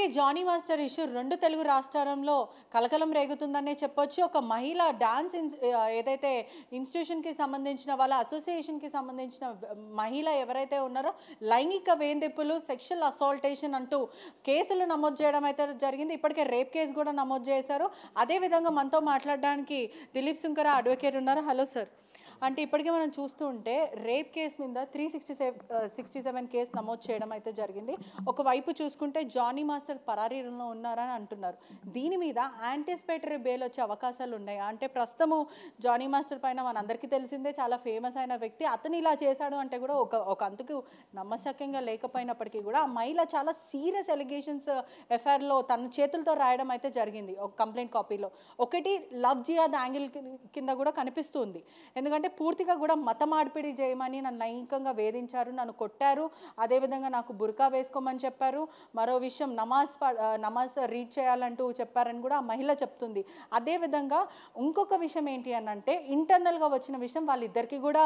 ఇప్పటికే Johnny master issue 2 Telugu రాష్ట్రాల్లో కలకలం రేగుతుందనే చెప్పొచ్చు. ఒక మహిళ డాన్స్ ఏదైతే ఇన్స్టిట్యూషన్‌కి సంబంధించిన వాళ్ళ అసోసియేషన్‌కి సంబంధించిన మహిళ ఎవరైతే ఉన్నారో లైంగిక వేధింపులు, సెక్షువల్ అసాల్టేషన్ అంటూ కేసులు నమోదు చేయడం అయితే జరిగింది. ఇప్పటికే రేప్ కేసు కూడా నమోదు చేశారు. అదే విధంగా మనతో మాట్లాడడానికి దిలీప్ సుంకర అడ్వకేట్ ఉన్నారు. Hello sir. అంటే ఇప్పటికే మనం చూస్తూ ఉంటే రేప్ కేసు మీద 367 కేసు నమోదు చేయడం అయితే జరిగింది. ఒకవైపు చూసుకుంటే జానీ మాస్టర్ పరారీలో ఉన్నారని అంటున్నారు. దీని మీద యాంటిసిపేటరీ బెయిల్ వచ్చే అవకాశాలు ఉన్నాయా? అంటే ప్రస్తుతము జానీ మాస్టర్ పైన మనందరికీ తెలిసిందే, చాలా ఫేమస్ అయిన వ్యక్తి. అతను ఇలా చేశాడు అంటే కూడా ఒక అంతకు నమ్మశక్యంగా లేకపోయినప్పటికీ కూడా ఆ మహిళ చాలా సీరియస్ ఎలిగేషన్స్ ఎఫ్ఐఆర్లో తన చేతులతో రాయడం అయితే జరిగింది. ఒక కంప్లైంట్ కాపీలో ఒకటి లవ్ జిహాద్ యాంగిల్ కింద కూడా కనిపిస్తుంది. ఎందుకంటే పూర్తిగా కూడా మత మార్పిడి చేయమని నన్ను లైంగికంగా వేధించారు, నన్ను కొట్టారు, అదేవిధంగా నాకు బుర్కా వేసుకోమని చెప్పారు, మరో విషయం నమాజ్ రీడ్ చేయాలంటూ చెప్పారని కూడా ఆ మహిళ చెప్తుంది. అదేవిధంగా ఇంకొక విషయం ఏంటి అని అంటే ఇంటర్నల్గా వచ్చిన విషయం, వాళ్ళిద్దరికీ కూడా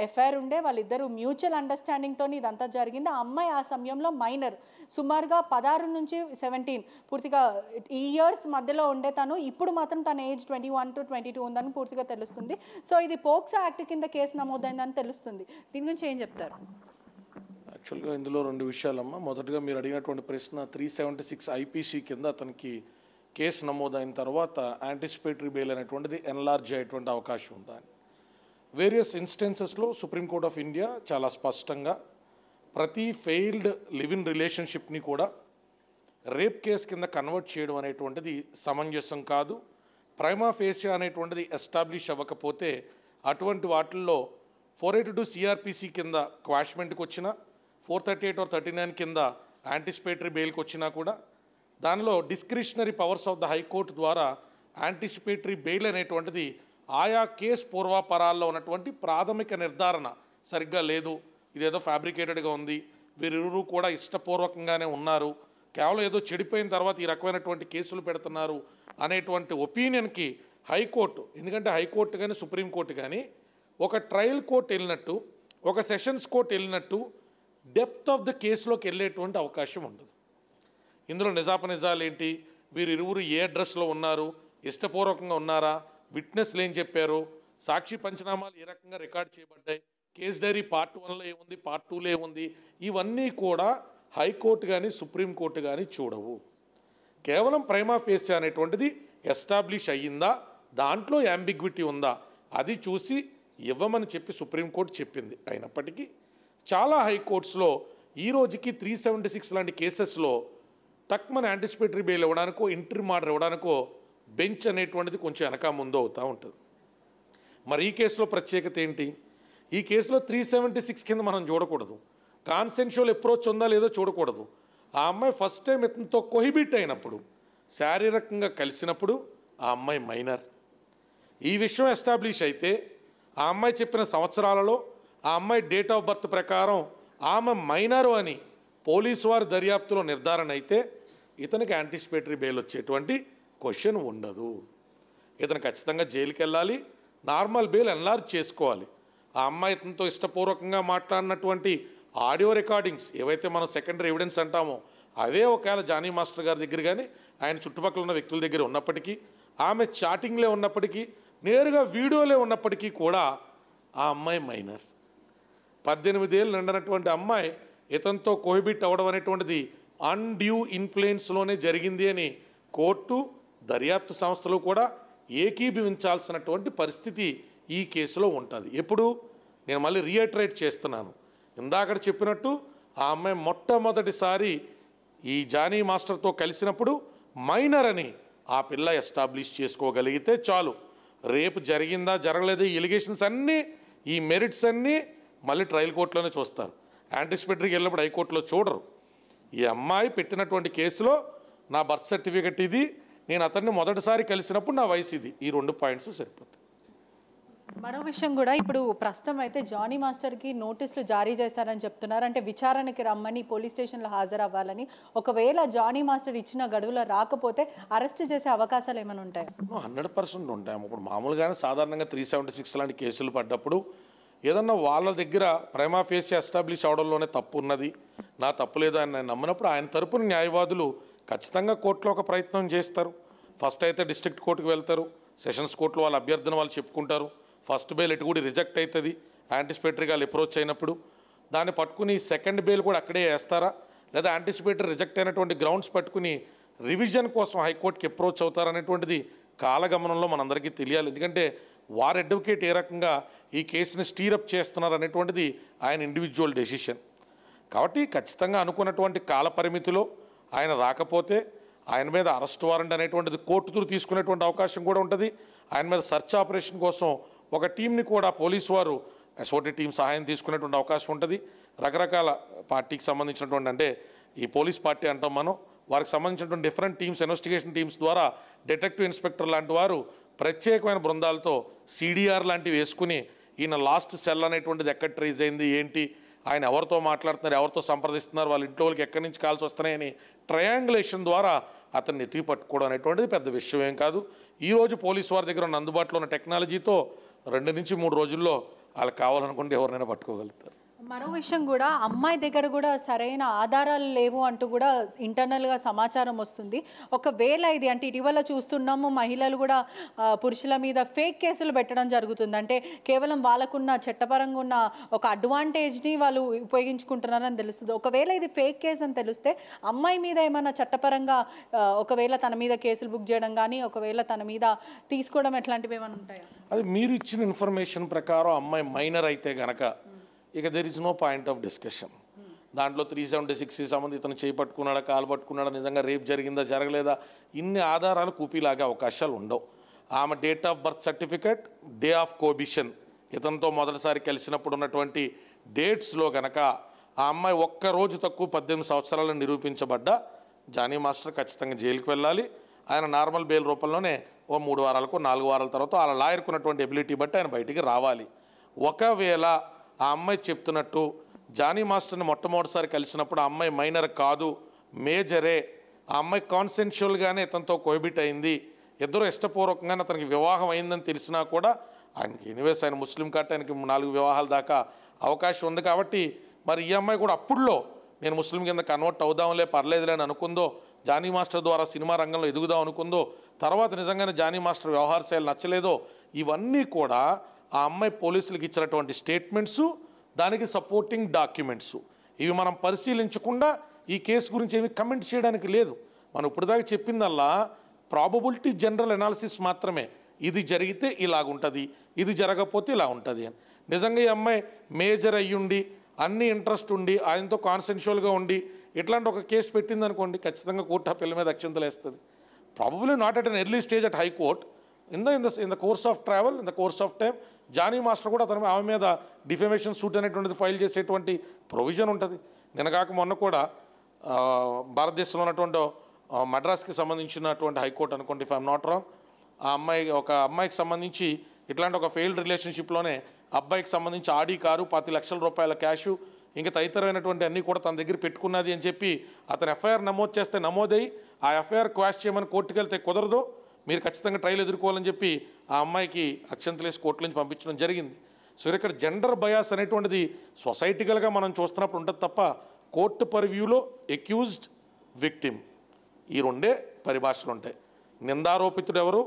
ఎఫ్ఐఆర్ ఉండే, వాళ్ళిద్దరూ మ్యూచువల్ అండర్స్టాండింగ్తో ఇదంతా జరిగింది. ఆ అమ్మాయి ఆ సమయంలో మైనర్, సుమారుగా 16 నుంచి 17 పూర్తిగా ఈ ఇయర్స్ మధ్యలో ఉండే తను. ఇప్పుడు మాత్రం తన ఏజ్ 21 to 22 ఉందని పూర్తిగా తెలుస్తుంది. సో ఇది పోక్సో యాక్ట్ కింద కేసు నమోదైందని తెలుస్తుంది. దీని గురించి ఏం చెప్తారు? యాక్చువల్గా ఇందులో 2 విషయాలమ్మా. మొదటగా మీరు అడిగినటువంటి ప్రశ్న 376 ఐపీసీ కింద అతనికి కేసు నమోదైన తర్వాత యాంటిసిపేటరీ బెయిల్ అనేటువంటిది ఎన్లార్జ్ అయ్యేటువంటి అవకాశం ఉందా అని. వేరియస్ ఇన్స్టెన్సెస్లో సుప్రీంకోర్ట్ ఆఫ్ ఇండియా చాలా స్పష్టంగా ప్రతి ఫెయిల్డ్ లివ్ ఇన్ రిలేషన్షిప్ని కూడా రేప్ కేసు కింద కన్వర్ట్ చేయడం అనేటువంటిది సమంజసం కాదు. ప్రైమా ఫేసియా అనేటువంటిది ఎస్టాబ్లిష్ అవ్వకపోతే అటువంటి వాటిల్లో 482 సిఆర్పిసి కింద క్వాష్మెంట్కి వచ్చిన, 438 or 39 కింద యాంటిసిపేటరీ బెయిల్కి వచ్చినా కూడా దానిలో discretionary powers of the high court ద్వారా యాంటిసిపేటరీ బెయిల్ అనేటువంటిది ఆయా కేసు పూర్వాపరాల్లో ఉన్నటువంటి ప్రాథమిక నిర్ధారణ సరిగ్గా లేదు, ఇదేదో ఫ్యాబ్రికేటెడ్గా ఉంది, వీరిరువురు కూడా ఇష్టపూర్వకంగానే ఉన్నారు, కేవలం ఏదో చెడిపోయిన తర్వాత ఈ రకమైనటువంటి కేసులు పెడుతున్నారు అనేటువంటి ఒపీనియన్కి హైకోర్టు, ఎందుకంటే హైకోర్టు కానీ సుప్రీంకోర్టు కానీ ఒక ట్రయల్ కోర్టు వెళ్ళినట్టు, ఒక సెషన్స్ కోర్టు వెళ్ళినట్టు డెప్త్ ఆఫ్ ద కేసులోకి వెళ్ళేటువంటి అవకాశం ఉండదు. ఇందులో నిజాపనిజాలు ఏంటి, వీరిరువురు ఏ అడ్రస్లో ఉన్నారు, ఇష్టపూర్వకంగా ఉన్నారా, విట్నెస్లు ఏం చెప్పారు, సాక్షి పంచనామాలు ఏ రకంగా రికార్డ్ చేయబడ్డాయి, కేసు డైరీ పార్ట్ 1లో ఏముంది, పార్ట్ 2లో ఏముంది, ఇవన్నీ కూడా హైకోర్టు కానీ సుప్రీంకోర్టు కానీ చూడవు. కేవలం ప్రైమా ఫేసియా అనేటువంటిది ఎస్టాబ్లిష్ అయ్యిందా, దాంట్లో యాంబిగ్విటీ ఉందా, అది చూసి ఇవ్వమని చెప్పి సుప్రీంకోర్టు చెప్పింది. అయినప్పటికీ చాలా హైకోర్ట్స్లో ఈ రోజుకి 376 లాంటి కేసెస్లో టక్మన్ యాంటిసిపేటరీ బెయిల్ ఇవ్వడానికో ఇంటర్మ్ ఆర్డర్ ఇవ్వడానికో బెంచ్ అనేటువంటిది కొంచెం వెనక ముందు అవుతూ ఉంటుంది. మరి ఈ కేసులో ప్రత్యేకత ఏంటి? ఈ కేసులో 376 కింద మనం చూడకూడదు, కాన్సెన్షువల్ అప్రోచ్ ఉందా లేదో చూడకూడదు. ఆ అమ్మాయి ఫస్ట్ టైం ఇతనితో కొహిబిట్ అయినప్పుడు, శారీరకంగా కలిసినప్పుడు ఆ అమ్మాయి మైనర్. ఈ విషయం ఎస్టాబ్లిష్ అయితే ఆ అమ్మాయి చెప్పిన సంవత్సరాలలో ఆ అమ్మాయి డేట్ ఆఫ్ బర్త్ ప్రకారం ఆమె మైనరు అని పోలీసు వారి దర్యాప్తులో నిర్ధారణ అయితే ఇతనికి యాంటిసిపేటరీ బెయిల్ వచ్చేటువంటి క్వశ్చన్ ఉండదు. ఇతను ఖచ్చితంగా జైలుకి వెళ్ళాలి, నార్మల్ బెయిల్ ఎన్లార్జ్ చేసుకోవాలి. ఆ అమ్మాయి ఇతనితో ఇష్టపూర్వకంగా మాట్లాడినటువంటి ఆడియో రికార్డింగ్స్ ఏవైతే మనం సెకండరీ ఎవిడెన్స్ అంటామో అవే ఒకవేళ జానీ మాస్టర్ గారి దగ్గర కానీ ఆయన చుట్టుపక్కల ఉన్న వ్యక్తుల దగ్గర ఉన్నప్పటికీ, ఆమె చాటింగ్లే ఉన్నప్పటికీ, నేరుగా వీడియోలే ఉన్నప్పటికీ కూడా ఆ అమ్మాయి మైనర్. 18 ఏళ్ళు నిండినటువంటి అమ్మాయి ఇతనితో కోహిబిట్ అవ్వడం అనేటువంటిది అన్డ్యూ ఇన్ఫ్లుయెన్స్లోనే జరిగింది అని కోర్టు, దర్యాప్తు సంస్థలు కూడా ఏకీభవించాల్సినటువంటి పరిస్థితి ఈ కేసులో ఉంటుంది. ఎప్పుడు నేను మళ్ళీ రీఎటరేట్ చేస్తున్నాను, ఇందాక చెప్పినట్టు ఆ అమ్మాయి మొట్టమొదటిసారి ఈ జానీ మాస్టర్తో కలిసినప్పుడు మైనర్ అని ఆ పిల్ల ఎస్టాబ్లిష్ చేసుకోగలిగితే చాలు. రేపు జరిగిందా జరగలేదా ఈ ఎలిగేషన్స్ అన్నీ, ఈ మెరిట్స్ అన్నీ మళ్ళీ ట్రయల్ కోర్టులోనే చూస్తారు. యాంటిసిపేటరీకి వెళ్ళినప్పుడు హైకోర్టులో చూడరు. ఈ అమ్మాయి పెట్టినటువంటి కేసులో నా బర్త్ సర్టిఫికెట్ ఇది, నేను అతన్ని మొదటిసారి కలిసినప్పుడు నా వయసు ఇది, ఈ 2 పాయింట్స్ సరిపోతాయి. మరో విషయం కూడా ఇప్పుడు ప్రస్తుతం అయితే జానీ మాస్టర్కి నోటీసులు జారీ చేస్తారని చెప్తున్నారు. అంటే విచారణకి రమ్మని పోలీస్ స్టేషన్లో హాజరవ్వాలని. ఒకవేళ జానీ మాస్టర్ ఇచ్చిన గడువులో రాకపోతే అరెస్ట్ చేసే అవకాశాలు ఏమైనా ఉంటాయి? 100% ఉంటాయి. ఇప్పుడు మామూలుగానే సాధారణంగా 376 లాంటి కేసులు పడ్డప్పుడు ఏదన్నా వాళ్ళ దగ్గర ప్రైమా ఫేసి ఎస్టాబ్లిష్ అవడంలోనే తప్పు ఉన్నది, నా తప్పు లేదు అని నమ్మినప్పుడు ఆయన తరపున న్యాయవాదులు ఖచ్చితంగా కోర్టులో ఒక ప్రయత్నం చేస్తారు. ఫస్ట్ అయితే డిస్ట్రిక్ట్ కోర్టుకు వెళ్తారు, సెషన్స్ కోర్టులో వాళ్ళ అభ్యర్థన వాళ్ళు చెప్పుకుంటారు. ఫస్ట్ బెయిల్ ఎటు కూడా రిజెక్ట్ అవుతుంది యాంటిసిపేటరీగా అప్రోచ్ అయినప్పుడు. దాన్ని పట్టుకుని సెకండ్ బెయిల్ కూడా అక్కడే వేస్తారా, లేదా యాంటిసిపేటరీ రిజెక్ట్ అయినటువంటి గ్రౌండ్స్ పట్టుకుని రివిజన్ కోసం హైకోర్టుకి అప్రోచ్ అవుతారనేటువంటిది కాలగమనంలో మనందరికీ తెలియాలి. ఎందుకంటే వారి అడ్వకేట్ ఏ రకంగా ఈ కేసుని స్టీరప్ చేస్తున్నారు అనేటువంటిది ఆయన ఇండివిజువల్ డెసిషన్. కాబట్టి ఖచ్చితంగా అనుకున్నటువంటి కాల పరిమితిలో ఆయన రాకపోతే ఆయన మీద అరెస్ట్ వారెంట్ అనేటువంటిది కోర్టు త్రూ తీసుకునేటువంటి అవకాశం కూడా ఉంటుంది. ఆయన మీద సెర్చ్ ఆపరేషన్ కోసం ఒక టీంని కూడా పోలీసు వారు ఎస్ఓటీ టీం సహాయం తీసుకునేటువంటి అవకాశం ఉంటుంది. రకరకాల పార్టీకి సంబంధించినటువంటి, అంటే ఈ పోలీస్ పార్టీ అంటాం మనం, వారికి సంబంధించినటువంటి డిఫరెంట్ టీమ్స్, ఇన్వెస్టిగేషన్ టీమ్స్ ద్వారా డెటెక్టివ్ ఇన్స్పెక్టర్ లాంటి వారు ప్రత్యేకమైన బృందాలతో సిడిఆర్ లాంటివి వేసుకుని ఈయన లాస్ట్ సెల్ అనేటువంటిది ఎక్కడ ట్రేస్ అయింది, ఏంటి, ఆయన ఎవరితో మాట్లాడుతున్నారు, ఎవరితో సంప్రదిస్తున్నారు, వాళ్ళ ఇంట్లో వాళ్ళకి ఎక్కడి నుంచి కాల్స్ వస్తున్నాయని ట్రయాంగులేషన్ ద్వారా అతన్ని ఎత్తి పట్టుకోవడం అనేటువంటిది పెద్ద విషయం ఏం కాదు. ఈరోజు పోలీసు వారి దగ్గర ఉన్న అందుబాటులో ఉన్న టెక్నాలజీతో 2 నుంచి 3 రోజుల్లో వాళ్ళకి కావాలనుకుంటే ఎవరినైనా పట్టుకోగలుగుతారు. మరో విషయం కూడా, అమ్మాయి దగ్గర కూడా సరైన ఆధారాలు లేవు అంటూ కూడా ఇంటర్నల్గా సమాచారం వస్తుంది. ఒకవేళ ఇది, అంటే ఇటీవల చూస్తున్నాము మహిళలు కూడా పురుషుల మీద ఫేక్ కేసులు పెట్టడం జరుగుతుంది. అంటే కేవలం వాళ్ళకున్న చట్టపరంగా ఉన్న ఒక అడ్వాంటేజ్ని వాళ్ళు ఉపయోగించుకుంటున్నారని తెలుస్తుంది. ఒకవేళ ఇది ఫేక్ కేసు అని తెలిస్తే అమ్మాయి మీద ఏమైనా చట్టపరంగా ఒకవేళ తన మీద కేసులు బుక్ చేయడం కానీ, ఒకవేళ తన మీద తీసుకోవడం ఎట్లాంటివి ఏమైనా ఉంటాయా? అది మీరు ఇచ్చిన ఇన్ఫర్మేషన్ ప్రకారం అమ్మాయి మైనర్ అయితే గనక ఇక there is no point of discussion. దాంట్లో 376 సంబంధించి ఇతను చేయి పట్టుకున్నాడా, కాలు పట్టుకున్నాడా, నిజంగా రేప్ జరిగిందా జరగలేదా, ఇన్ని ఆధారాలు కూపీలాగే అవకాశాలు ఉండవు. ఆమె date of birth certificate, day of కోబిషన్, ఇతనితో మొదటిసారి కలిసినప్పుడు ఉన్నటువంటి డేట్స్లో గనక ఆ అమ్మాయి ఒక్కరోజు తక్కువ 18 సంవత్సరాలను నిరూపించబడ్డా జానీ మాస్టర్ ఖచ్చితంగా జైలుకి వెళ్ళాలి. ఆయన నార్మల్ బెయిల్ రూపంలోనే ఓ 3 వారాలకు 4 వారాల తర్వాత వాళ్ళ లాయర్కు ఉన్నటువంటి ఎబిలిటీ బట్టి ఆయన బయటికి రావాలి. ఒకవేళ ఆ అమ్మాయి చెప్తున్నట్టు జానీ మాస్టర్ని మొట్టమొదటిసారి కలిసినప్పుడు ఆ అమ్మాయి మైనర్ కాదు, మేజరే, ఆ అమ్మాయి కాన్సెన్షువల్గానే ఇతనితో కోహిబిట్ అయింది, ఇద్దరు ఇష్టపూర్వకంగానే అతనికి వివాహం అయిందని తెలిసినా కూడా ఆయనకి ఎనీవేస్ ఆయన ముస్లిం కాబట్టి ఆయనకి 4 వివాహాల దాకా అవకాశం ఉంది. కాబట్టి మరి ఈ అమ్మాయి కూడా అప్పుడులో నేను ముస్లిం కింద కన్వర్ట్ అవుదాంలే పర్లేదులే అని అనుకుందో, జానీ మాస్టర్ ద్వారా సినిమా రంగంలో ఎదుగుదాం అనుకుందో, తర్వాత నిజంగానే జానీ మాస్టర్ వ్యవహార శైలి నచ్చలేదో, ఇవన్నీ కూడా ఆ అమ్మాయి పోలీసులకు ఇచ్చినటువంటి స్టేట్మెంట్సు, దానికి సపోర్టింగ్ డాక్యుమెంట్సు, ఇవి మనం పరిశీలించకుండా ఈ కేసు గురించి ఏమి కమెంట్ చేయడానికి లేదు. మనం ఇప్పటిదాకా చెప్పిందల్లా ప్రాబబిలిటీ జనరల్ అనాలిసిస్ మాత్రమే. ఇది జరిగితే ఇలాగుంటుంది, ఇది జరగకపోతే ఇలా ఉంటుంది అని. నిజంగా ఈ అమ్మాయి మేజర్ అయ్యుండి అన్ని ఇంట్రెస్ట్ ఉండి ఆయనతో కాన్సెన్షువల్గా ఉండి ఇట్లాంటి ఒక కేసు పెట్టింది అనుకోండి, ఖచ్చితంగా కోర్టు ఆ పిల్ల మీద అక్షంతలు వేస్తుంది. Probably not at an early stage at high court, in the course of travel, in the course of time Jani master కూడా అతను ఆమె మీద డిఫెమేషన్ సూట్ అనేటువంటిది ఫైల్ చేసేటువంటి ప్రొవిజన్ ఉంటుంది. నిన్నగాక మొన్న కూడా భారతదేశంలో ఉన్నటువంటి మద్రాస్కి సంబంధించినటువంటి హైకోర్టు అనుకోండి, ఇఫ్ ఐఎమ్ నాట్ రాంగ్, ఆ అమ్మాయికి సంబంధించి ఇట్లాంటి ఒక ఫెయిల్డ్ రిలేషన్షిప్లోనే అబ్బాయికి సంబంధించి ఆడి కారు, 10 లక్షల రూపాయల క్యాషు, ఇంకా తదితరమైనటువంటి అన్నీ కూడా తన దగ్గర పెట్టుకున్నది అని చెప్పి అతను ఎఫ్ఐఆర్ నమోదు చేస్తే నమోదై ఆ ఎఫ్ఐఆర్ క్వాష్ చేయమని కోర్టుకు వెళ్తే కుదరదు, మీరు ఖచ్చితంగా ట్రయల్ ఎదుర్కోవాలని చెప్పి ఆ అమ్మాయికి అక్షంతలేసి కోర్టు నుంచి పంపించడం జరిగింది. సో ఇక్కడ జెండర్ బయాస్ అనేటువంటిది సొసైటికల్గా మనం చూస్తున్నప్పుడు ఉంటుంది తప్ప కోర్టు పర్వ్యూలో ఎక్యూజ్డ్, విక్టిమ్ ఈ రెండే పరిభాషలు ఉంటాయి. నిందారోపితుడు ఎవరు,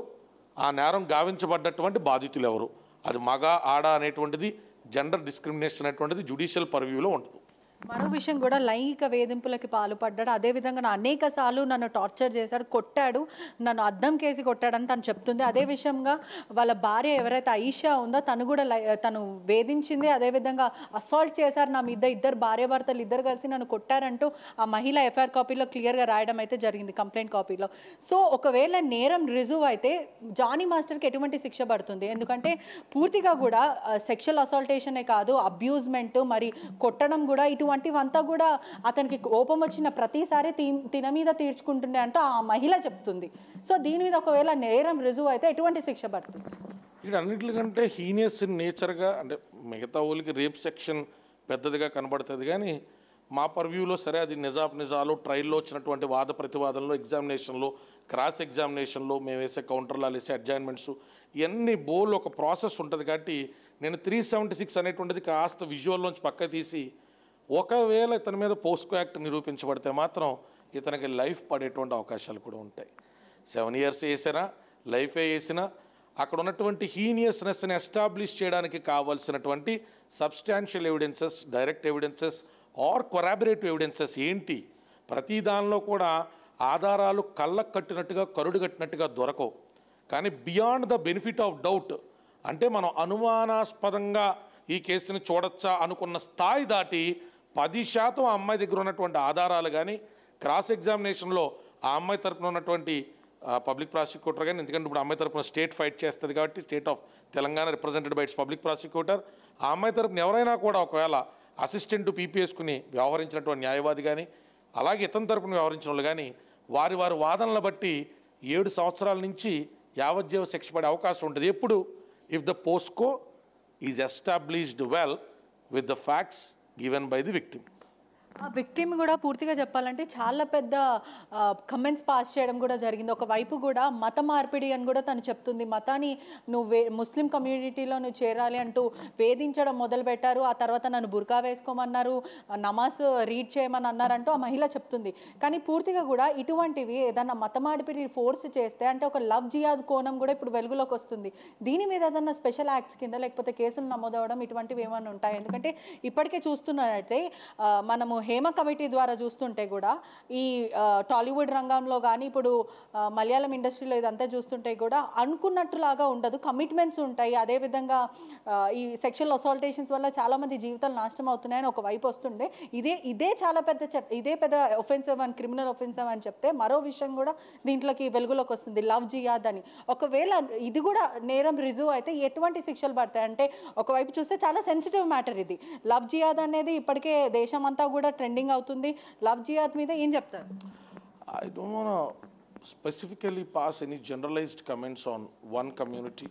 ఆ నేరం గావించబడ్డటువంటి బాధితులు ఎవరు, అది మగ ఆడ అనేటువంటిది జెండర్ డిస్క్రిమినేషన్ అనేటువంటిది జ్యుడిషియల్ పర్వ్యూలో ఉండదు. మరో విషయం కూడా, లైంగిక వేధింపులకి పాల్పడ్డాడు, అదేవిధంగా అనేక సార్లు నన్ను టార్చర్ చేశాడు, కొట్టాడు, నన్ను అద్దం కేసి కొట్టాడని తను చెప్తుంది. అదే విషయంగా వాళ్ళ భార్య ఎవరైతే ఆయిషా ఉందో తను కూడా తను వేధించింది, అదేవిధంగా అసాల్ట్ చేశారు నా మీద, ఇద్దరు భార్యాభర్తలు ఇద్దరు కలిసి నన్ను కొట్టారంటూ ఆ మహిళ ఎఫ్ఐఆర్ కాపీలో క్లియర్గా రాయడం అయితే జరిగింది, కంప్లైంట్ కాపీలో. సో ఒకవేళ నేరం రుజువు అయితే జానీ మాస్టర్కి ఎటువంటి శిక్ష పడుతుంది? ఎందుకంటే పూర్తిగా కూడా సెక్షువల్ అసాల్టేషనే కాదు, అబ్యూజ్మెంట్, మరి కొట్టడం కూడా, ఇటువంటివంతా కూడా అతనికి కోపం వచ్చిన ప్రతిసారి తిన మీద తీర్చుకుంటుండే అంటూ ఆ మహిళ చెప్తుంది. సో దీని మీద ఒకవేళ నేరం రుజువు అయితే ఎటువంటి శిక్ష పడుతుంది? ఇక్కడ అన్నింటికంటే హీనియస్ ఇన్ నేచర్గా, అంటే మిగతా ఊళ్ళకి రేప్ సెక్షన్ పెద్దదిగా కనబడుతుంది కానీ మా పర్వ్యూలో సరే అది నిజాలు ట్రయల్లో వచ్చినటువంటి వాద ప్రతివాదనలో, ఎగ్జామినేషన్లో, క్రాస్ ఎగ్జామినేషన్లో మేము వేసే కౌంటర్లు వేసే అడ్జైన్మెంట్స్ ఇవన్నీ బోల్ ఒక ప్రాసెస్ ఉంటుంది. కాబట్టి నేను 376 అనేటువంటిది కాస్త విజువల్ నుంచి పక్క తీసి, ఒకవేళ ఇతని మీద పోస్కో యాక్ట్ నిరూపించబడితే మాత్రం ఇతనికి లైఫ్ పడేటువంటి అవకాశాలు కూడా ఉంటాయి. 7 years వేసినా లైఫే వేసినా అక్కడ ఉన్నటువంటి హీనియస్నెస్ని ఎస్టాబ్లిష్ చేయడానికి కావాల్సినటువంటి substantial evidences, direct evidences or corroborative evidences ఏంటి, ప్రతి దానిలో కూడా ఆధారాలు కళ్ళకు కట్టినట్టుగా కరుడు కట్టినట్టుగా దొరకవు. కానీ beyond the benefit of doubt అంటే మనం అనుమానాస్పదంగా ఈ కేసుని చూడొచ్చా అనుకున్న స్థాయి దాటి 10% ఆ అమ్మాయి దగ్గర ఉన్నటువంటి ఆధారాలు కానీ క్రాస్ ఎగ్జామినేషన్లో ఆ అమ్మాయి తరపున ఉన్నటువంటి పబ్లిక్ ప్రాసిక్యూటర్ కానీ, ఎందుకంటే ఇప్పుడు అమ్మాయి తరపున స్టేట్ ఫైట్ చేస్తుంది కాబట్టి state of Telangana represented by it's public prosecutor, ఆ అమ్మాయి తరపున ఎవరైనా కూడా ఒకవేళ అసిస్టెంట్ పీపీఎస్కుని వ్యవహరించినటువంటి న్యాయవాది కానీ అలాగే ఇతని తరపున వ్యవహరించిన వాళ్ళు కానీ వారి వాదనలు బట్టి 7 సంవత్సరాల నుంచి యావజ్జీవ శిక్ష పడే అవకాశం ఉంటుంది. ఎప్పుడు if the POSCO is established well with the facts given by the victim. ఆ విక్టిమ్ కూడా పూర్తిగా చెప్పాలంటే చాలా పెద్ద కమెంట్స్ పాస్ చేయడం కూడా జరిగింది. ఒకవైపు కూడా మత మార్పిడి అని కూడా తను చెప్తుంది. మతాన్ని నువ్వు ముస్లిం కమ్యూనిటీలో నువ్వు చేరాలి అంటూ వేధించడం మొదలుపెట్టారు. ఆ తర్వాత నన్ను బుర్కా వేసుకోమన్నారు, నమాజ్ రీడ్ చేయమని అన్నారంటూ ఆ మహిళ చెప్తుంది. కానీ పూర్తిగా కూడా ఇటువంటివి ఏదన్నా మత మార్పిడి ఫోర్స్ చేస్తే అంటే ఒక లవ్ జియాద్ కోణం కూడా ఇప్పుడు వెలుగులోకి వస్తుంది. దీని మీద ఏదన్నా స్పెషల్ యాక్ట్స్ కింద లేకపోతే కేసులు నమోదవడం ఇటువంటివి ఏమైనా ఉంటాయి? ఎందుకంటే ఇప్పటికే చూస్తున్నట్టయితే మనము హేమ కమిటీ ద్వారా చూస్తుంటే కూడా ఈ టాలీవుడ్ రంగంలో కానీ ఇప్పుడు మలయాళం ఇండస్ట్రీలో ఇదంతా చూస్తుంటే కూడా అనుకున్నట్టులాగా ఉండదు, కమిట్మెంట్స్ ఉంటాయి. అదేవిధంగా ఈ సెక్షువల్ అసాల్టేషన్స్ వల్ల చాలామంది జీవితాలు నాశనం అవుతున్నాయని ఒకవైపు వస్తుండే ఇదే చాలా ఇదే పెద్ద ఒఫెన్సివ్ అని క్రిమినల్ ఒఫెన్సివ్ అని చెప్తే మరో విషయం కూడా దీంట్లోకి వెలుగులోకి వస్తుంది, లవ్ జియాద్ అని. ఒకవేళ ఇది కూడా నేరం రుజువు అయితే ఎటువంటి శిక్షలు పడతాయి అంటే ఒకవైపు చూస్తే చాలా సెన్సిటివ్ మ్యాటర్ ఇది. లవ్ జియాద్ అనేది ఇప్పటికే దేశం అంతా కూడా ట్రెండింగ్ అవుతుంది. లవ్ జియాద్ మీద ఏం చెప్తారు? I don't want specifically pass any generalised comments on one community.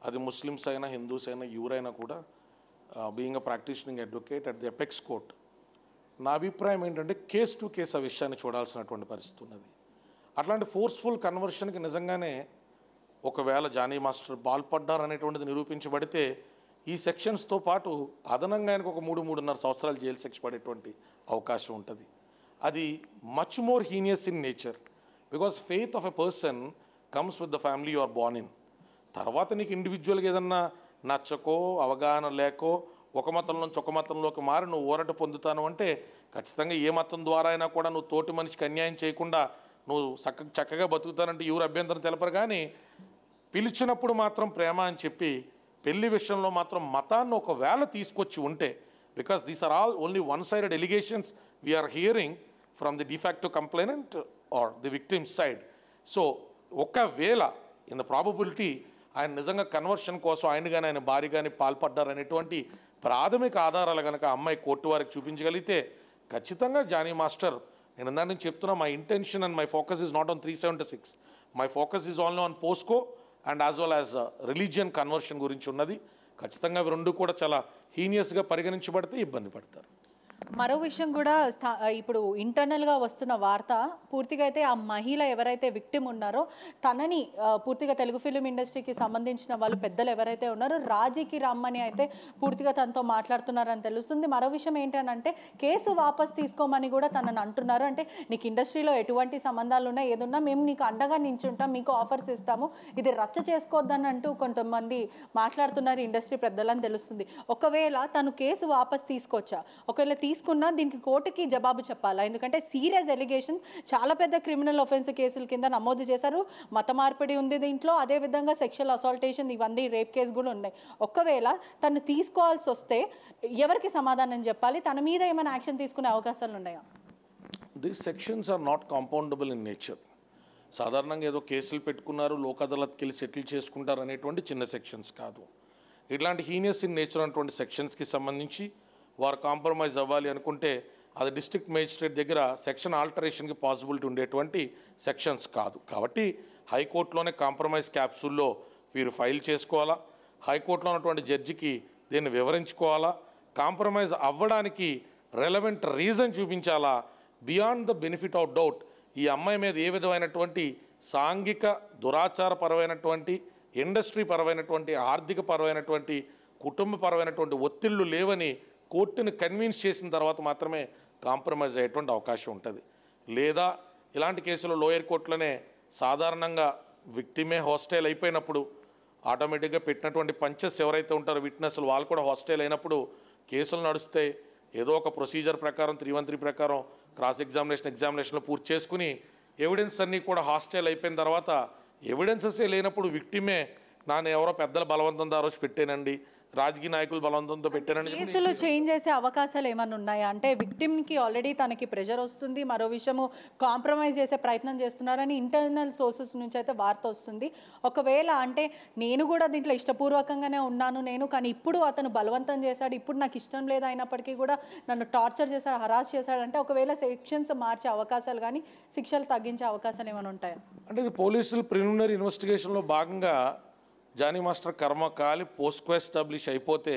అది ముస్లిమ్స్ అయినా హిందూస్ అయినా ఎవరైనా కూడా being a practitioning advocate at the apex court నా అభిప్రాయం ఏంటంటే కేస్ టు కేస్ ఆ విషయాన్ని చూడాల్సినటువంటి పరిస్థితి ఉన్నది. అట్లాంటి ఫోర్స్ఫుల్ కన్వర్షన్కి నిజంగానే ఒకవేళ జానీ మాస్టర్ పాల్పడ్డారనేటువంటిది నిరూపించబడితే ఈ సెక్షన్స్తో పాటు అదనంగా ఆయనకు ఒక 3-3.5 సంవత్సరాలు జైలు శిక్ష పడేటువంటి అవకాశం ఉంటుంది. అది much more heinous in nature because faith of a person comes with the family you are born in. తర్వాత నీకు ఇండివిజువల్గా ఏదన్నా నచ్చకో అవగాహన లేకో ఒక మతం నుంచి ఒక మతంలోకి మారి నువ్వు ఊరట పొందుతాను అంటే ఖచ్చితంగా ఏ మతం ద్వారా అయినా కూడా నువ్వు తోటి మనిషికి అన్యాయం చేయకుండా నువ్వు చక్కగా బతుకుతానంటే ఎవరు అభ్యంతరం తెలపరు. కానీ పిలిచినప్పుడు మాత్రం ప్రేమ అని చెప్పి పెళ్లి విషయంలో మాత్రం మతాన్ని ఒకవేళ తీసుకొచ్చి ఉంటే, because these are all only one sided allegations we are hearing from the de facto complainant or the victim side. So ఒకవేళ ఇన్ ద ప్రాబబిలిటీ ఆయన నిజంగా కన్వర్షన్ కోసం ఆయన కానీ ఆయన భార్య కానీ పాల్పడ్డారనేటువంటి ప్రాథమిక ఆధారాలు కనుక అమ్మాయి కోర్టు వారికి చూపించగలిగితే ఖచ్చితంగా జానీ మాస్టర్, నేను ఇందాక నుంచి చెప్తున్నా, my intention and my focus is not on 376, my focus is only on POSCO and as well as religion conversion గురించి ఉన్నది. ఖచ్చితంగా అవి రెండు కూడా చాలా హీనియస్గా పరిగణించబడితే ఇబ్బంది పడతారు. మరో విషయం కూడా ఇప్పుడు ఇంటర్నల్గా వస్తున్న వార్త పూర్తిగా అయితే ఆ మహిళ ఎవరైతే విక్టిమ్ ఉన్నారో తనని పూర్తిగా తెలుగు ఫిలిం ఇండస్ట్రీకి సంబంధించిన వాళ్ళు పెద్దలు ఎవరైతే ఉన్నారో రాజీకి రమ్మని అయితే పూర్తిగా తనతో మాట్లాడుతున్నారని తెలుస్తుంది. మరో విషయం ఏంటంటే కేసు వాపస్ తీసుకోమని కూడా తనని అంటున్నారు. అంటే నీకు ఇండస్ట్రీలో ఎటువంటి సంబంధాలు ఉన్నా ఏదున్నా మేము నీకు అండగా నించుంటాం, మీకు ఆఫర్స్ ఇస్తాము, ఇది రచ్చ చేసుకోవద్దని అంటూ కొంతమంది మాట్లాడుతున్నారు ఇండస్ట్రీ పెద్దలని తెలుస్తుంది. ఒకవేళ తను కేసు వాపస్ తీసుకోవచ్చా? ఒకవేళ తీసుకున్నా దీనికి కోర్టుకి జవాబు చెప్పాలా? ఎందుకంటే సీరియస్ ఎలిగేషన్, చాలా పెద్ద క్రిమినల్ ఒఫెన్స్ కేసుల కింద నమోదు చేశారు. మత మార్పిడి ఉంది దీంట్లో, అదేవిధంగా సెక్షువల్ అసాల్టేషన్, ఇవన్నీ రేప్ కేసు కూడా ఉన్నాయి. ఒకవేళ తను తీసుకోవాల్సి వస్తే ఎవరికి సమాధానం చెప్పాలి? తన మీద ఏమైనా యాక్షన్ తీసుకునే అవకాశాలు ఉన్నాయా? These sections are not compoundable in nature. సాధారణంగా ఏదో కేసులు పెట్టుకున్నారు, లోక్ అదాలత్కి వెళ్ళి సెటిల్ చేసుకుంటారు అనేటువంటి చిన్న సెక్షన్స్ కాదు. ఇట్లాంటి హీనియస్ ఇన్ నేచర్ అనేటువంటి సెక్షన్స్కి సంబంధించి వారు కాంప్రమైజ్ అవ్వాలి అనుకుంటే అది డిస్ట్రిక్ట్ మేజిస్ట్రేట్ దగ్గర సెక్షన్ ఆల్టరేషన్కి పాసిబిలిటీ ఉండేటువంటి సెక్షన్స్ కాదు. కాబట్టి హైకోర్టులోనే కాంప్రమైజ్ క్యాప్సూల్లో వీరు ఫైల్ చేసుకోవాలా, హైకోర్టులో ఉన్నటువంటి జడ్జికి దీన్ని వివరించుకోవాలా, కాంప్రమైజ్ అవ్వడానికి రెలవెంట్ రీజన్ చూపించాలా. Beyond the benefit of doubt ఈ అమ్మాయి మీద ఏ విధమైనటువంటి సాంఘిక దురాచారపరమైనటువంటి, ఇండస్ట్రీ పరమైనటువంటి, ఆర్థిక పరమైనటువంటి, కుటుంబపరమైనటువంటి ఒత్తిళ్లు లేవని కోర్టును కన్విన్స్ చేసిన తర్వాత మాత్రమే కాంప్రమైజ్ అయ్యేటువంటి అవకాశం ఉంటుంది. లేదా ఇలాంటి కేసులు లోయర్ కోర్టులోనే సాధారణంగా విక్టిమే హాస్టైల్ అయిపోయినప్పుడు ఆటోమేటిక్గా పెట్టినటువంటి పంచెస్ ఎవరైతే ఉంటారో విట్నెస్లు వాళ్ళు కూడా హాస్టైల్ అయినప్పుడు కేసులు నడుస్తే ఏదో ఒక ప్రొసీజర్ ప్రకారం 313 ప్రకారం క్రాస్ ఎగ్జామినేషన్లో పూర్తి చేసుకుని ఎవిడెన్స్ అన్నీ కూడా హాస్టైల్ అయిపోయిన తర్వాత ఎవిడెన్సెసే లేనప్పుడు విక్టిమే నాన్న ఎవరో పెద్దల బలవంతం రోజు పెట్టానండి, రాజకీయ నాయకులు బలవంతంతో పెట్టానండి. కేసులు చేంజ్ చేసే అవకాశాలు ఏమైనా ఉన్నాయా? అంటే విక్టిమ్కి ఆల్రెడీ తనకి ప్రెషర్ వస్తుంది, మరో విషయము కాంప్రమైజ్ చేసే ప్రయత్నం చేస్తున్నారని ఇంటర్నల్ సోర్సెస్ నుంచి అయితే వార్త వస్తుంది. ఒకవేళ అంటే నేను కూడా దీంట్లో ఇష్టపూర్వకంగానే ఉన్నాను కానీ ఇప్పుడు అతను బలవంతం చేశాడు, ఇప్పుడు నాకు ఇష్టం లేదు అయినప్పటికీ కూడా నన్ను టార్చర్ చేశాడు, హరాస్ చేశాడు అంటే ఒకవేళ సెక్షన్స్ మార్చే అవకాశాలు కానీ శిక్షలు తగ్గించే అవకాశాలు ఏమైనా ఉంటాయా? అంటే ఇది పోలీసులు ప్రిలిమినరీ ఇన్వెస్టిగేషన్లో భాగంగా జానీ మాస్టర్ కర్మ కాలి పోస్కో ఎస్టాబ్లిష్ అయిపోతే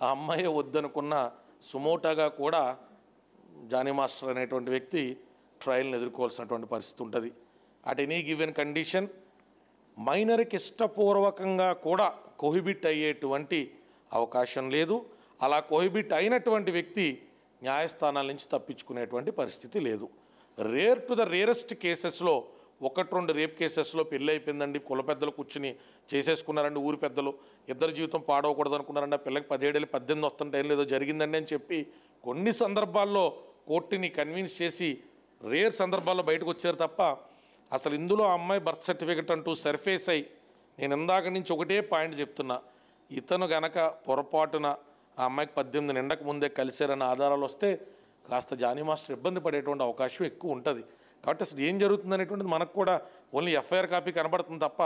ఆ అమ్మాయి వద్దనుకున్న సుమోటాగా కూడా జానీ మాస్టర్ అనేటువంటి వ్యక్తి ట్రయల్ని ఎదుర్కోవాల్సినటువంటి పరిస్థితి ఉంటుంది. అట్ ఎనీ గివెన్ కండిషన్ మైనర్కి ఇష్టపూర్వకంగా కూడా కోహిబిట్ అయ్యేటువంటి అవకాశం లేదు. అలా కోహిబిట్ అయినటువంటి వ్యక్తి న్యాయస్థానాల నుంచి తప్పించుకునేటువంటి పరిస్థితి లేదు. రేర్ టు ద రేరెస్ట్ కేసెస్లో 1-2 రేప్ కేసెస్లో పెళ్ళి అయిపోయిందండి, కుల పెద్దలు కూర్చుని చేసేసుకున్నారండి, ఊరి పెద్దలు ఇద్దరు జీవితం పాడవకూడదు అనుకున్నారండి, ఆ పిల్లకి 17 18 వస్తుంటే ఏం లేదో జరిగిందండి అని చెప్పి కొన్ని సందర్భాల్లో కోర్టుని కన్విన్స్ చేసి రేర్ సందర్భాల్లో బయటకు వచ్చారు తప్ప అసలు ఇందులో ఆ అమ్మాయి బర్త్ సర్టిఫికెట్ అంటూ సర్ఫేస్ అయ్యి నేను ఇందాక నుంచి ఒకటే పాయింట్ చెప్తున్నా, ఇతను గనక పొరపాటున ఆ అమ్మాయికి 18 నిండక ముందే కలిశారన్న ఆధారాలు వస్తే కాస్త జానీ మాస్టర్ ఇబ్బంది పడేటువంటి అవకాశం ఎక్కువ ఉంటుంది. కాబట్టి అసలు ఏం జరుగుతుంది అనేటువంటిది మనకు కూడా ఓన్లీ ఎఫ్ఐఆర్ కాపీ కనబడుతుంది తప్ప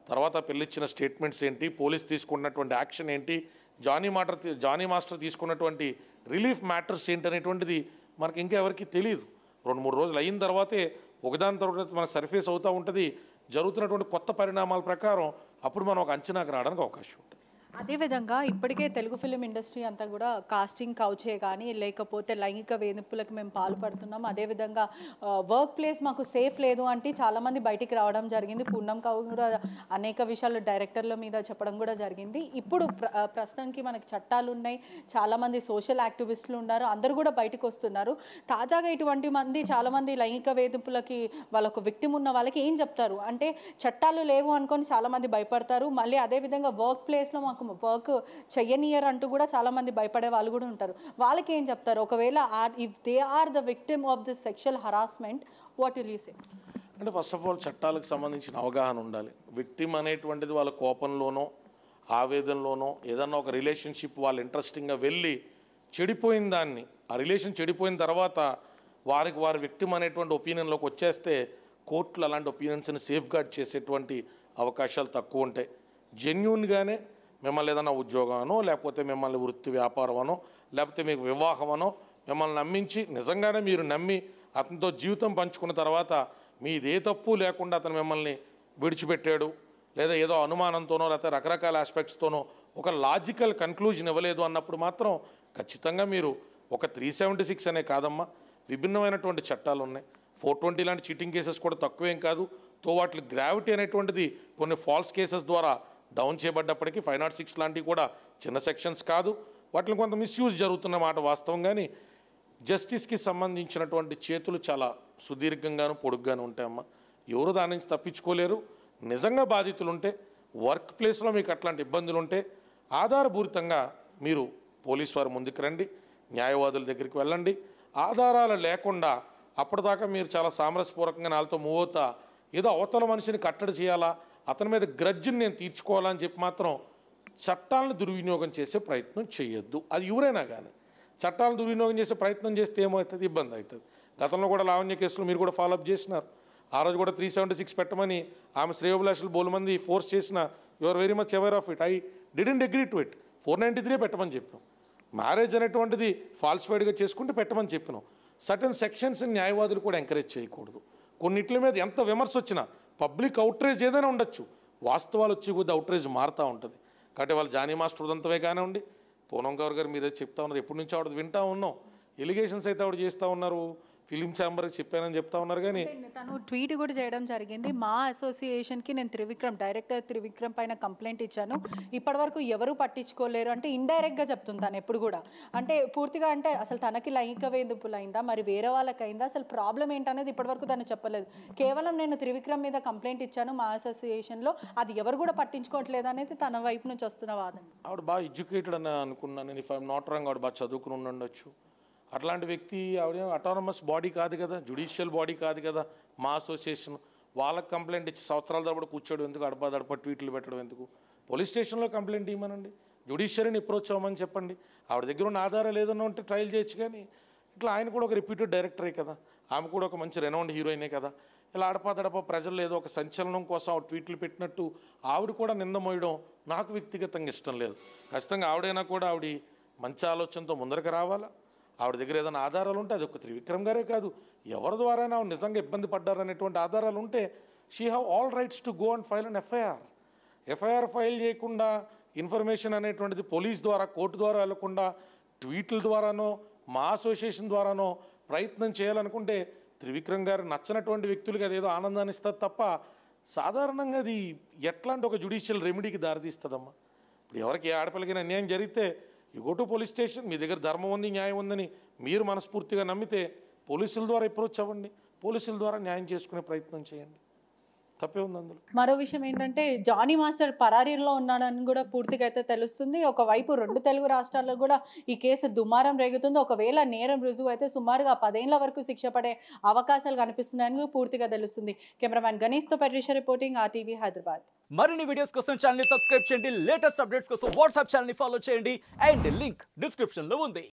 తర్వాత పెళ్ళిచ్చిన స్టేట్మెంట్స్ ఏంటి, పోలీస్ తీసుకున్నటువంటి యాక్షన్ ఏంటి, జానీ మాస్టర్ తీసుకున్నటువంటి రిలీఫ్ మ్యాటర్స్ ఏంటి అనేటువంటిది మనకి ఇంకా ఎవరికి తెలియదు. 2-3 రోజులు అయిన తర్వాతే ఒకదాని తర్వాత మన సర్ఫేస్ అవుతూ ఉంటుంది. జరుగుతున్నటువంటి కొత్త పరిణామాల ప్రకారం అప్పుడు మనం ఒక అంచనాకు రావడానికి అవకాశం ఉంటుంది. అదేవిధంగా ఇప్పటికే తెలుగు ఫిలిం ఇండస్ట్రీ అంతా కూడా కాస్టింగ్ కౌచే కానీ లేకపోతే లైంగిక వేధింపులకు మేము పాల్పడుతున్నాం, అదేవిధంగా వర్క్ ప్లేస్ మాకు సేఫ్ లేదు అంటే చాలామంది బయటికి రావడం జరిగింది. పూర్ణం కౌర్ కూడా అనేక విషయాలు డైరెక్టర్ల మీద చెప్పడం కూడా జరిగింది. ఇప్పుడు ప్రస్తుతానికి మనకి చట్టాలు ఉన్నాయి, చాలామంది సోషల్ యాక్టివిస్టులు ఉన్నారు, అందరూ కూడా బయటకు వస్తున్నారు. తాజాగా ఇటువంటి చాలామంది లైంగిక వేధింపులకి వాళ్ళకు విక్టిమ్ ఉన్న వాళ్ళకి ఏం చెప్తారు అంటే చట్టాలు లేవు అనుకొని చాలామంది భయపడతారు, మళ్ళీ అదేవిధంగా వర్క్ ప్లేస్లో మాకు వర్క్ చెయ్యనియర్ అంటూ కూడా చాలామంది భయపడే వాళ్ళు కూడా ఉంటారు. వాళ్ళకి ఏం చెప్తారు ఒకవేళ if they are the victim of this sexual harassment, what will you say? అంటే ఫస్ట్ ఆఫ్ ఆల్ చట్టాలకు సంబంధించిన అవగాహన ఉండాలి. విక్టిమ్ అనేటువంటిది వాళ్ళ కోపంలోనో ఆవేదనలోనో ఏదన్నా ఒక రిలేషన్షిప్ వాళ్ళు ఇంట్రెస్టింగ్గా వెళ్ళి చెడిపోయిన దాన్ని, ఆ రిలేషన్ చెడిపోయిన తర్వాత వారి విక్టిమ్ అనేటువంటి ఒపీనియన్లోకి వచ్చేస్తే కోర్టులు అలాంటి ఒపీనియన్స్ని సేఫ్ గార్డ్ చేసేటువంటి అవకాశాలు తక్కువ ఉంటాయి. జెన్యూన్గానే మిమ్మల్ని ఏదైనా ఉద్యోగమనో లేకపోతే మిమ్మల్ని వృత్తి వ్యాపారమనో లేకపోతే మీకు వివాహమనో మిమ్మల్ని నమ్మించి నిజంగానే మీరు నమ్మి అతనితో జీవితం పంచుకున్న తర్వాత మీదే తప్పు లేకుండా అతను మిమ్మల్ని విడిచిపెట్టాడు లేదా ఏదో అనుమానంతోనో లేకపోతే రకరకాల ఆస్పెక్ట్స్తోనో ఒక లాజికల్ కన్క్లూజన్ ఇవ్వలేదు అన్నప్పుడు మాత్రం ఖచ్చితంగా మీరు ఒక 376 అనే కాదమ్మా, విభిన్నమైనటువంటి చట్టాలు ఉన్నాయి. 420 లాంటి చీటింగ్ కేసెస్ కూడా తక్కువేం కాదు. వాటి గ్రావిటీ అనేటువంటిది కొన్ని ఫాల్స్ కేసెస్ ద్వారా డౌన్ చేయబడ్డప్పటికీ 506 లాంటివి కూడా చిన్న సెక్షన్స్ కాదు. వాటిని కొంత మిస్యూజ్ జరుగుతున్న మాట వాస్తవం. కానీ జస్టిస్కి సంబంధించినటువంటి చేతులు చాలా సుదీర్ఘంగాను పొడుగ్గాను ఉంటాయమ్మా. ఎవరు దాని నుంచి తప్పించుకోలేరు. నిజంగా బాధితులు ఉంటే వర్క్ ప్లేస్లో మీకు అట్లాంటి ఇబ్బందులు ఉంటే ఆధారపూరితంగా మీరు పోలీసు వారు ముందుకు రండి, న్యాయవాదుల దగ్గరికి వెళ్ళండి. ఆధారాలు లేకుండా అప్పటిదాకా మీరు చాలా సామరస్యపూర్వకంగా నాతో మూవ్ అవుతా ఏదో అవతల మనిషిని కట్టడి చేయాలా, అతని మీద గ్రడ్జ్ని నేను తీర్చుకోవాలని చెప్పి మాత్రం చట్టాలను దుర్వినియోగం చేసే ప్రయత్నం చేయొద్దు. అది ఎవరైనా కానీ చట్టాలను దుర్వినియోగం చేసే ప్రయత్నం చేస్తే ఏమవుతుంది, ఇబ్బంది అవుతుంది. గతంలో కూడా లావణ్య కేసులో మీరు కూడా ఫాలోఅప్ చేసినారు. ఆ రోజు కూడా 376 పెట్టమని ఆమె శ్రేయోభిలాషులు బోలుమంది ఫోర్స్ చేసిన you are very much aware of it. I didn't agree to it. 493 పెట్టమని చెప్పినాం. మ్యారేజ్ అనేటువంటిది ఫాల్సిఫైడ్గా చేసుకుంటే పెట్టమని చెప్పినాం. సర్టన్ సెక్షన్స్ న్యాయవాదులు కూడా ఎంకరేజ్ చేయకూడదు. కొన్నిట్ల మీద ఎంత విమర్శ వచ్చినా పబ్లిక్ అవుట్రేజ్ ఏదైనా ఉండొచ్చు, వాస్తవాలు వచ్చి కొద్ది అవుట్రేజ్ మారుతూ ఉంటుంది. కాబట్టి వాళ్ళు జానీ మాస్టర్ ఉదంతమే కానివ్వండి, పూనం గౌర్ గారు మీరే చెప్తా ఉన్నారు, ఎప్పటి నుంచి ఆవిడ వింటూ ఉన్నాం. ఎలిగేషన్స్ అయితే ఆవిడ చేస్తూ ఉన్నారు, ఫిలిం ఛాంబర్కి చెప్పానని చెప్తా ఉన్నారు. కానీ తను ట్వీట్ కూడా చేయడం జరిగింది. మా అసోసియేషన్కి నేను డైరెక్టర్ త్రివిక్రమ్ పైన కంప్లైంట్ ఇచ్చాను, ఇప్పటివరకు ఎవరు పట్టించుకోలేరు అంటే ఇండైరెక్ట్గా చెప్తుంది తను ఎప్పుడు కూడా. అంటే పూర్తిగా అంటే అసలు తనకి లైంగిక వేధింపులు అయిందా, మరి వేరే వాళ్ళకి అయిందా, అసలు ప్రాబ్లం ఏంటనేది ఇప్పటివరకు తను చెప్పలేదు. కేవలం నేను త్రివిక్రమ్ మీద కంప్లైంట్ ఇచ్చాను మా అసోసియేషన్లో, అది ఎవరు కూడా పట్టించుకోవట్లేదు అనేది తన వైపు నుంచి వస్తున్న వాదన. ఆవిడ బాగా ఎడ్యుకేటెడ్ అని అనుకున్నాను నేను. ఇఫ్ ఐఎమ్ నాట్ రాంగ్ ఆవిడ బాగా చదువుకుని ఉండొచ్చు. అట్లాంటి వ్యక్తి ఆవిడ అటానమస్ బాడీ కాదు కదా, జ్యుడిషియల్ బాడీ కాదు కదా మా అసోసియేషన్. వాళ్ళకి కంప్లైంట్ ఇచ్చి సంవత్సరాల తరబడి కూర్చోడు ఎందుకు, అడప ట్వీట్లు పెట్టడం ఎందుకు? పోలీస్ స్టేషన్లో కంప్లైంట్ ఇవ్వమనండి, జ్యుడిషియరీని అప్రోచ్ అవ్వమని చెప్పండి. ఆవిడ దగ్గర ఉన్న ఆధారాలు ఏదైనా ఉంటే ట్రయల్ చేయొచ్చు. కానీ ఇట్లా ఆయన కూడా ఒక రిప్యూటెడ్ డైరెక్టరే కదా, ఆమె కూడా ఒక మంచి రెనౌండ్ హీరోయినే కదా. ఇలా అడప ప్రజలు ఏదో ఒక సంచలనం కోసం ఆవిడ ట్వీట్లు పెట్టినట్టు ఆవిడ కూడా నింద మోయడం నాకు వ్యక్తిగతంగా ఇష్టం లేదు. ఖచ్చితంగా ఆవిడైనా కూడా ఆవిడ మంచి ఆలోచనతో ముందరకు రావాలా. ఆవిడ దగ్గర ఏదైనా ఆధారాలు ఉంటే అది ఒక త్రివిక్రమ్ గారే కాదు, ఎవరి ద్వారా ఆవిడ నిజంగా ఇబ్బంది పడ్డారనేటువంటి ఆధారాలు ఉంటే she have all rights to go and file an FIR file చేయకుండా ఇన్ఫర్మేషన్ అనేటువంటిది పోలీస్ ద్వారా కోర్టు ద్వారా వెళ్లకుండా ట్వీట్ల ద్వారానో మా అసోసియేషన్ ద్వారానో ప్రయత్నం చేయాలనుకుంటే త్రివిక్రమ్ గారు నచ్చనటువంటి వ్యక్తులకి అదేదో ఆనందాన్ని ఇస్తుంది తప్ప సాధారణంగా అది ఎట్లాంటి ఒక జ్యుడిషియల్ రెమెడీకి దారితీస్తుందమ్మా. ఇప్పుడు ఎవరికి ఏ ఆడపిల్లకైనా అన్యాయం జరిగితే you go to police station, మీ దగ్గర ధర్మం ఉంది న్యాయం ఉందని మీరు మనస్ఫూర్తిగా నమ్మితే పోలీసుల ద్వారా అప్రోచ్ అవ్వండి, పోలీసుల ద్వారా న్యాయం చేసుకునే ప్రయత్నం చేయండి, తప్పే ఉంది అందులో. మరో విషయం ఏంటంటే జానీ మాస్టర్ పరారీలో ఉన్నాడని కూడా పూర్తిగా అయితే తెలుస్తుంది. ఒకవైపు 2 తెలుగు రాష్ట్రాల్లో కూడా ఈ కేసు దుమారం రేగుతుంది. ఒకవేళ నేరం రుజువు అయితే సుమారుగా 10 ఏళ్ల వరకు శిక్ష పడే అవకాశాలు కనిపిస్తున్నాయని పూర్తిగా తెలుస్తుంది. కెమెరామ్యాన్ గణేష్తో పర్రిష రిపోర్టింగ్, RTV హైదరాబాద్. మరిన్ని వీడియోస్ కోసం ఛానల్ ని సబ్స్క్రైబ్ చేయండి, లేటెస్ట్ అప్డేట్స్ కోసం వాట్సాప్ ఛానల్ ని ఫాలో చేయండి అండ్ లింక్ డిస్క్రిప్షన్ లో ఉంది.